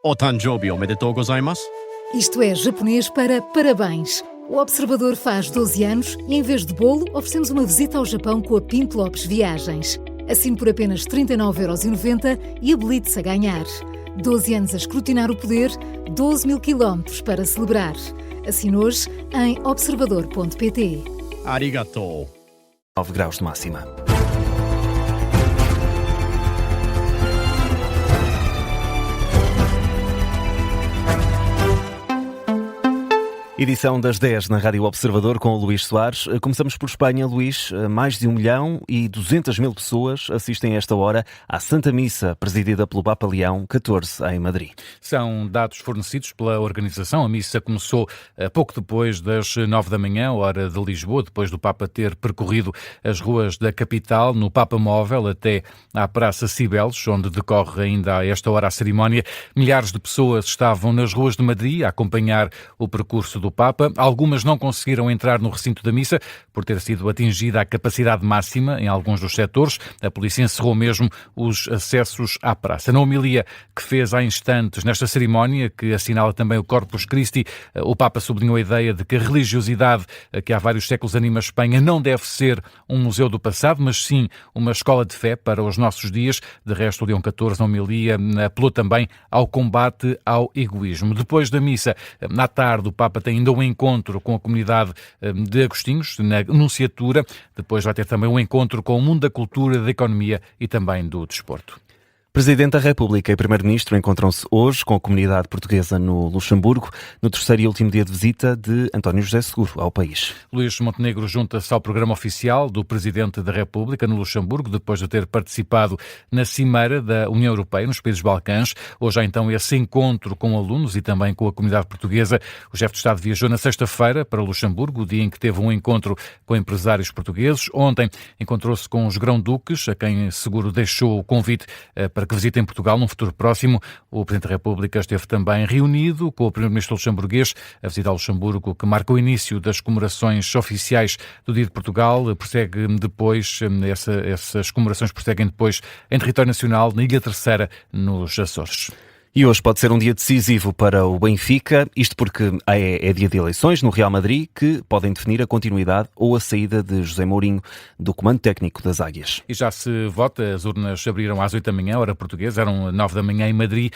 O Tanjoubi omedetou gozaimasu. Isto é japonês para parabéns. O Observador faz 12 anos e, em vez de bolo, oferecemos uma visita ao Japão com a Pinto Lopes Viagens. Assine por apenas 39,90€ e habilite-se a ganhar. 12 anos a escrutinar o poder, 12 mil quilómetros para celebrar. Assine hoje em observador.pt. Arigatou. 9 graus de máxima. Edição das 10 na Rádio Observador com o Luís Soares. Começamos por Espanha, Luís. Mais de 1.200.000 pessoas assistem a esta hora à Santa Missa, presidida pelo Papa Leão XIV, em Madrid. São dados fornecidos pela organização. A missa começou pouco depois das 9 da manhã, hora de Lisboa, depois do Papa ter percorrido as ruas da capital, no Papa Móvel, até à Praça Cibeles, onde decorre ainda a esta hora a cerimónia. Milhares de pessoas estavam nas ruas de Madrid a acompanhar o percurso do Papa. Algumas não conseguiram entrar no recinto da missa por ter sido atingida a capacidade máxima em alguns dos setores. A polícia encerrou mesmo os acessos à praça. Na homilia que fez há instantes nesta cerimónia, que assinala também o Corpus Christi, o Papa sublinhou a ideia de que a religiosidade que há vários séculos anima a Espanha não deve ser um museu do passado, mas sim uma escola de fé para os nossos dias. De resto, o Leão XIV, na homilia, apelou também ao combate ao egoísmo. Depois da missa, na tarde, o Papa tem ainda um encontro com a comunidade de Agostinhos, na Nunciatura. Depois vai ter também um encontro com o mundo da cultura, da economia e também do desporto. Presidente da República e Primeiro-Ministro encontram-se hoje com a comunidade portuguesa no Luxemburgo, no terceiro e último dia de visita de António José Seguro ao país. Luís Montenegro junta-se ao programa oficial do Presidente da República no Luxemburgo, depois de ter participado na Cimeira da União Europeia nos países Balcãs. Hoje há então esse encontro com alunos e também com a comunidade portuguesa. O chefe de Estado viajou na sexta-feira para Luxemburgo, o dia em que teve um encontro com empresários portugueses. Ontem encontrou-se com os grão-duques, a quem Seguro deixou o convite para que visitem Portugal num futuro próximo. O Presidente da República esteve também reunido com o Primeiro-Ministro luxemburguês. A visita ao Luxemburgo, que marca o início das comemorações oficiais do Dia de Portugal, prossegue depois, essas comemorações prosseguem depois em território nacional, na Ilha Terceira, nos Açores. E hoje pode ser um dia decisivo para o Benfica, isto porque é dia de eleições no Real Madrid que podem definir a continuidade ou a saída de José Mourinho do comando técnico das Águias. E já se vota, as urnas abriram às 8 da manhã, hora portuguesa, eram 9 da manhã em Madrid.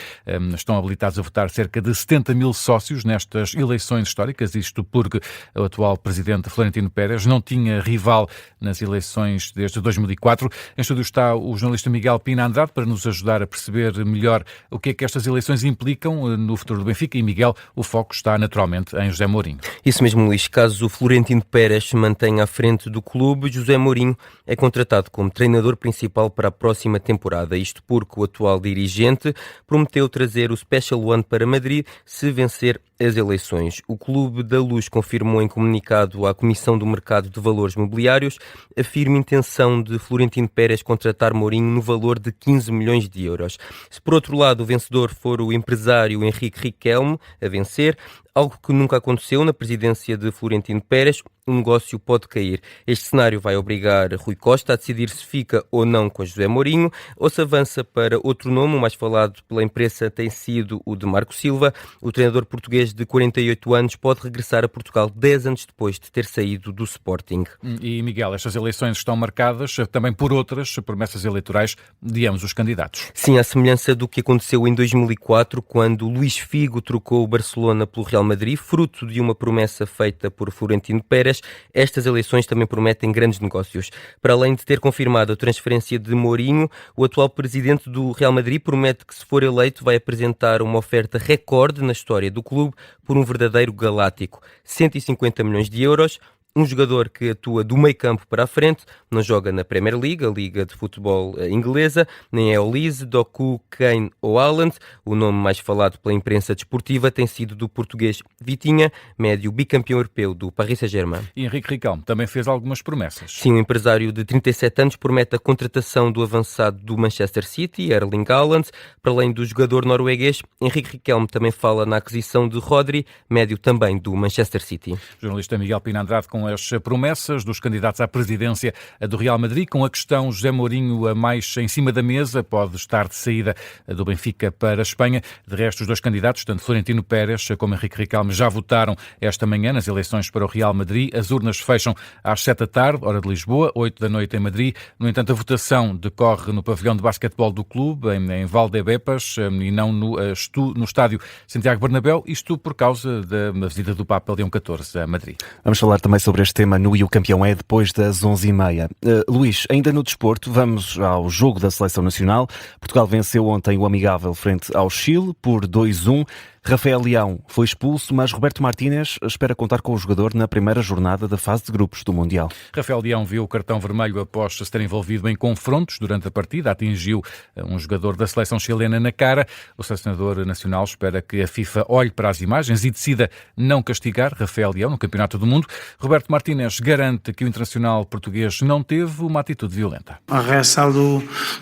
Estão habilitados a votar cerca de 70 mil sócios nestas eleições históricas, isto porque o atual presidente Florentino Pérez não tinha rival nas eleições desde 2004. Em estúdio está o jornalista Miguel Pina Andrade para nos ajudar a perceber melhor o que é que estas eleições implicam no futuro do Benfica. E, Miguel, o foco está naturalmente em José Mourinho. Isso mesmo, Luís. Caso o Florentino Pérez se mantenha à frente do clube, José Mourinho é contratado como treinador principal para a próxima temporada. Isto porque o atual dirigente prometeu trazer o Special One para Madrid se vencer as eleições. O Clube da Luz confirmou em comunicado à Comissão do Mercado de Valores Mobiliários a firme intenção de Florentino Pérez contratar Mourinho no valor de 15 milhões de euros. Se, por outro lado, o vencedor for o empresário Henrique Riquelme a vencer, algo que nunca aconteceu na presidência de Florentino Pérez, o negócio pode cair. Este cenário vai obrigar Rui Costa a decidir se fica ou não com José Mourinho ou se avança para outro nome. O mais falado pela imprensa tem sido o de Marco Silva. O treinador português de 48 anos pode regressar a Portugal 10 anos depois de ter saído do Sporting. E, Miguel, estas eleições estão marcadas também por outras promessas eleitorais de ambos os candidatos. Sim, à semelhança do que aconteceu em 2004, quando Luís Figo trocou o Barcelona pelo Real Madrid, fruto de uma promessa feita por Florentino Pérez. Estas eleições também prometem grandes negócios. Para além de ter confirmado a transferência de Mourinho, o atual presidente do Real Madrid promete que, se for eleito, vai apresentar uma oferta recorde na história do clube por um verdadeiro galáctico. 150 milhões de euros. Um jogador que atua do meio campo para a frente, não joga na Premier League, a liga de futebol inglesa, nem é Olise, Doku, Kane ou Haaland. O nome mais falado pela imprensa desportiva tem sido do português Vitinha, médio bicampeão europeu do Paris Saint-Germain. E Henrique Riquelme também fez algumas promessas. Sim, o empresário de 37 anos promete a contratação do avançado do Manchester City, Erling Haaland. Para além do jogador norueguês, Henrique Riquelme também fala na aquisição de Rodri, médio também do Manchester City. O jornalista Miguel Pina Andrade com continuam as promessas dos candidatos à presidência do Real Madrid, com a questão José Mourinho a mais em cima da mesa, pode estar de saída do Benfica para a Espanha. De resto, os dois candidatos, tanto Florentino Pérez como Henrique Riquelme, já votaram esta manhã nas eleições para o Real Madrid. As urnas fecham às 7 da tarde, hora de Lisboa, 8 da noite em Madrid. No entanto, a votação decorre no pavilhão de basquetebol do clube, em Valdebebas, e não no estádio Santiago Bernabéu, isto por causa da visita do Papa Leão XIV a Madrid. Vamos falar também sobre este tema no E o Campeão é depois das 11h30. Luís, ainda no desporto, vamos ao jogo da Seleção Nacional. Portugal venceu ontem o amigável frente ao Chile por 2-1. Rafael Leão foi expulso, mas Roberto Martínez espera contar com o jogador na primeira jornada da fase de grupos do Mundial. Rafael Leão viu o cartão vermelho após se ter envolvido em confrontos durante a partida. Atingiu um jogador da seleção chilena na cara. O selecionador nacional espera que a FIFA olhe para as imagens e decida não castigar Rafael Leão no Campeonato do Mundo. Roberto Martínez garante que o internacional português não teve uma atitude violenta. A reação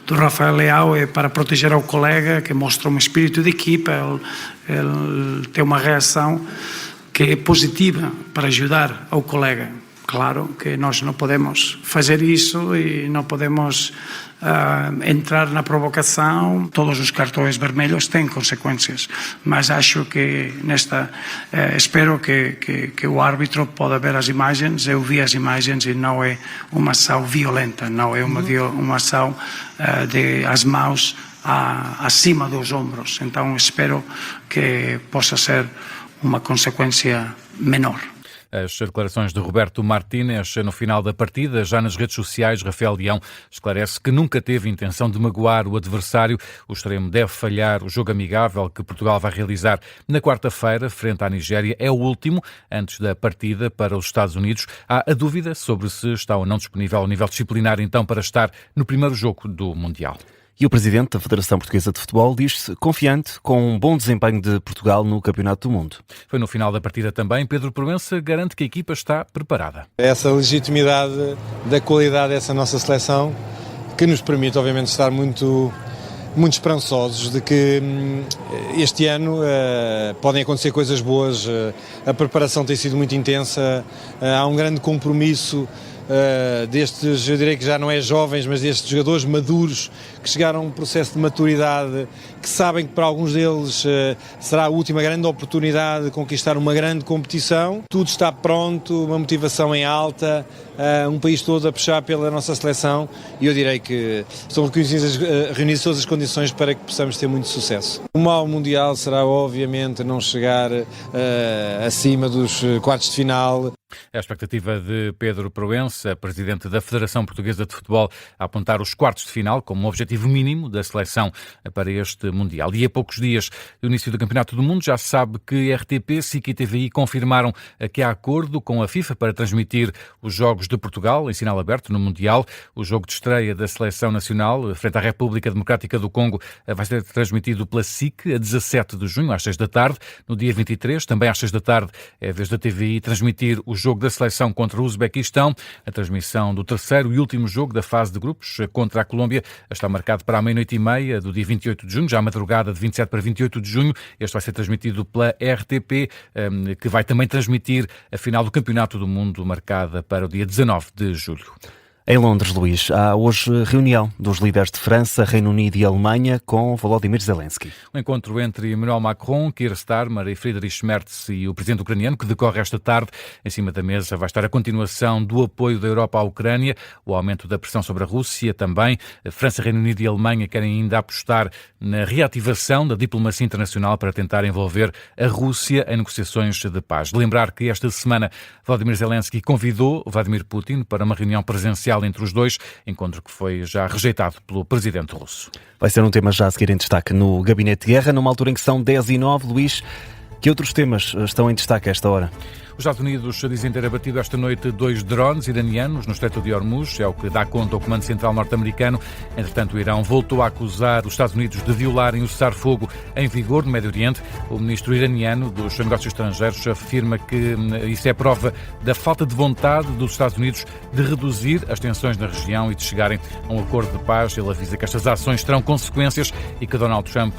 do Rafael Leão é para proteger ao colega, que mostra um espírito de equipa. Ele tem uma reação que é positiva para ajudar ao colega. Claro que nós não podemos fazer isso e não podemos entrar na provocação. Todos os cartões vermelhos têm consequências, mas acho que espero que o árbitro possa ver as imagens. Eu vi as imagens e não é uma ação violenta, não é uma ação de as mãos acima dos ombros. Então espero que possa ser uma consequência menor. As declarações de Roberto Martínez no final da partida. Já nas redes sociais, Rafael Leão esclarece que nunca teve intenção de magoar o adversário. O extremo deve falhar o jogo amigável que Portugal vai realizar na quarta-feira, frente à Nigéria. É o último antes da partida para os Estados Unidos. Há a dúvida sobre se está ou não disponível ao nível disciplinar, então, para estar no primeiro jogo do Mundial. E o presidente da Federação Portuguesa de Futebol diz-se confiante com um bom desempenho de Portugal no Campeonato do Mundo. Foi no final da partida também. Pedro Proença garante que a equipa está preparada. Essa legitimidade da qualidade dessa nossa seleção que nos permite, obviamente, estar muito esperançosos de que este ano podem acontecer coisas boas. A preparação tem sido muito intensa, há um grande compromisso destes, eu direi que já não é jovens, mas destes jogadores maduros que chegaram a um processo de maturidade, que sabem que para alguns deles será a última grande oportunidade de conquistar uma grande competição. Tudo está pronto, uma motivação em alta, um país todo a puxar pela nossa seleção, e eu direi que estão reunidas todas as condições para que possamos ter muito sucesso. O mau Mundial será obviamente não chegar acima dos quartos de final. É a expectativa de Pedro Proença, presidente da Federação Portuguesa de Futebol, a apontar os quartos de final como um objetivo mínimo da seleção para este Mundial. E a poucos dias do início do Campeonato do Mundo já se sabe que RTP, SIC e TVI confirmaram que há acordo com a FIFA para transmitir os Jogos de Portugal em sinal aberto no Mundial. O jogo de estreia da Seleção Nacional frente à República Democrática do Congo vai ser transmitido pela SIC a 17 de junho, às 6 da tarde. No dia 23, também às 6 da tarde, é a vez da TVI transmitir o jogo da seleção contra o Uzbequistão. A transmissão do terceiro e último jogo da fase de grupos contra a Colômbia está marcado para a 12h30 do dia 28 de junho, já a madrugada de 27 para 28 de junho. Este vai ser transmitido pela RTP, que vai também transmitir a final do Campeonato do Mundo, marcada para o dia 19 de julho. Em Londres, Luís, há hoje reunião dos líderes de França, Reino Unido e Alemanha com Volodymyr Zelensky. Um encontro entre Emmanuel Macron, Keir Starmer e Friedrich Merz e o presidente ucraniano, que decorre esta tarde. Em cima da mesa vai estar a continuação do apoio da Europa à Ucrânia, o aumento da pressão sobre a Rússia também. França, Reino Unido e Alemanha querem ainda apostar na reativação da diplomacia internacional para tentar envolver a Rússia em negociações de paz. Lembrar que esta semana Volodymyr Zelensky convidou Vladimir Putin para uma reunião presencial entre os dois, encontro que foi já rejeitado pelo presidente russo. Vai ser um tema já a seguir em destaque no Gabinete de Guerra, numa altura em que são 10h09. Luís, que outros temas estão em destaque a esta hora? Os Estados Unidos dizem ter abatido esta noite 2 drones iranianos no Estreito de Hormuz, é o que dá conta ao Comando Central norte-americano. Entretanto, o Irão voltou a acusar os Estados Unidos de violarem o cessar-fogo em vigor no Médio Oriente. O ministro iraniano dos Negócios Estrangeiros afirma que isso é prova da falta de vontade dos Estados Unidos de reduzir as tensões na região e de chegarem a um acordo de paz. Ele avisa que estas ações terão consequências e que Donald Trump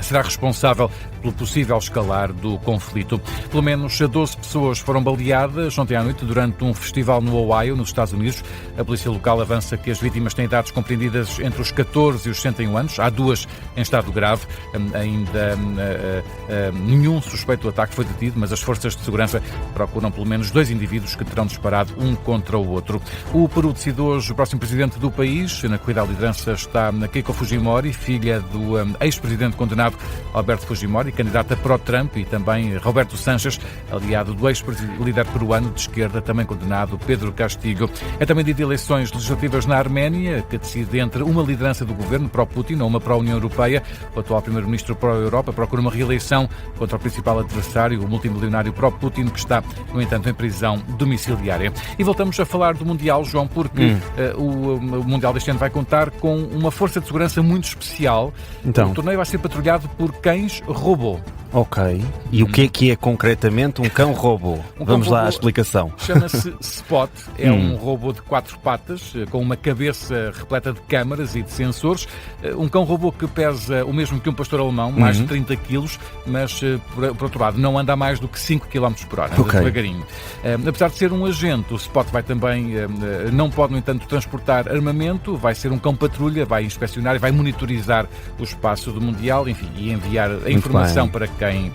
será responsável pelo possível escalar do conflito. Pelo menos 12 pessoas foram baleadas ontem à noite durante um festival no Ohio, nos Estados Unidos. A polícia local avança que as vítimas têm idades compreendidas entre os 14 e os 61 anos. Há 2 em estado grave. Ainda nenhum suspeito do ataque foi detido, mas as forças de segurança procuram pelo menos 2 indivíduos que terão disparado um contra o outro. O Peru decide hoje o próximo presidente do país. Na corrida à liderança está Keiko Fujimori, filha do ex-presidente condenado Alberto Fujimori, candidata pró-Trump, e também Roberto Sánchez, aliado do ex-líder peruano de esquerda, também condenado Pedro Castillo. É também dia de eleições legislativas na Arménia, que decide entre uma liderança do governo pró-Putin ou uma pró-União Europeia. O atual primeiro-ministro pró-Europa procura uma reeleição contra o principal adversário, o multimilionário pró-Putin, que está, no entanto, em prisão domiciliária. E voltamos a falar do Mundial, João, porque o Mundial deste ano vai contar com uma força de segurança muito especial. Então. O torneio vai ser patrulhado por cães robô. Ok. E o que é concretamente um cão robô? Vamos lá à explicação. Chama-se Spot. É um robô de 4 patas, com uma cabeça repleta de câmaras e de sensores. Um cão robô que pesa o mesmo que um pastor alemão, mais de 30 quilos, mas, por outro lado, não anda a mais do que 5 km por hora, anda devagarinho. Apesar de ser um agente, o Spot vai também, não pode, no entanto, transportar armamento, vai ser um cão patrulha, vai inspecionar e vai monitorizar o espaço do Mundial, enfim, e enviar a informação para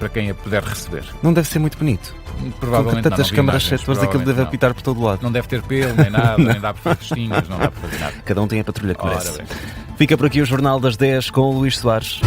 quem a puder receber. Não deve ser muito bonito. Provavelmente com tantas não câmaras imagens, setores, aquilo deve apitar por todo lado. Não deve ter pelo, nem nada, nem dá para fazer festinhas, não dá para fazer nada. Cada um tem a patrulha que merece. Ora bem. Fica por aqui o Jornal das 10 com o Luís Soares.